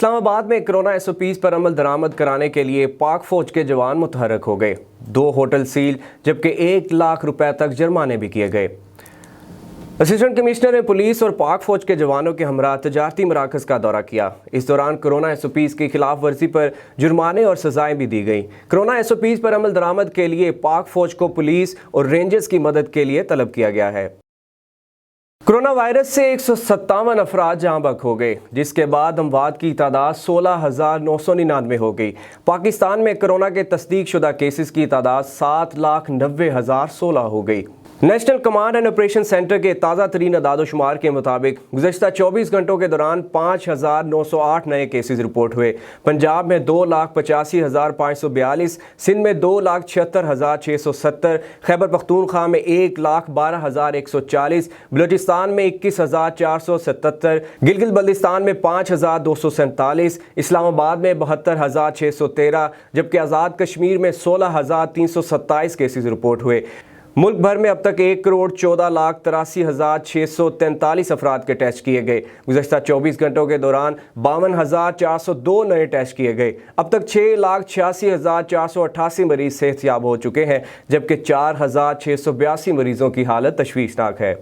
اسلام آباد میں corona SOPs پر عمل درآمد کرانے کے لیے پاک فوج کے جوان متحرک ہو گئے۔ 2 ہوٹل سیل جبکہ 1 لاکھ روپے تک جرمانے بھی کیے گئے۔ اسسٹنٹ کمشنر نے پولیس اور پاک فوج کے جوانوں کے ہمراہ تجارتی مراکز کا دورہ کیا۔ اس دوران کورونا SOPs کی خلاف ورزی پر جرمانے اور سزائیں بھی دی گئیں۔ کورونا SOPs پر عمل درآمد کے لیے پاک فوج کو پولیس اور رینجرز کی مدد کے لیے طلب کیا گیا ہے۔ کورونا وائرس سے 157 افراد جاں بحق ہو گئے، جس کے بعد اموات کی تعداد 16,999 ہو گئی۔ پاکستان میں کورونا کے تصدیق شدہ کیسز کی تعداد 7,90,016 ہو گئی۔ National command and operation centre کے تازہ ترین اعداد و شمار کے مطابق گزشتہ 24 گھنٹوں کے دوران 5,908 نئے کیسز رپورٹ ہوئے۔ پنجاب میں 2,85,542، سندھ میں 2,76,670، خیبر پختونخوا میں 1,12,140، بلوچستان میں 21,477، گلگت بلتستان میں 5,247، اسلام آباد میں 72,613، جبکہ آزاد کشمیر میں 16,327 کیسز رپورٹ ہوئے۔ ملک بھر میں اب تک 1,14,83,643 افراد کے ٹیسٹ کیے گئے۔ گزشتہ 24 گھنٹوں کے دوران 52,402 نئے ٹیسٹ کیے گئے۔ اب تک 6,86,488 مریض صحت یاب ہو چکے ہیں، جبکہ 4,682 مریضوں کی حالت تشویشناک ہے۔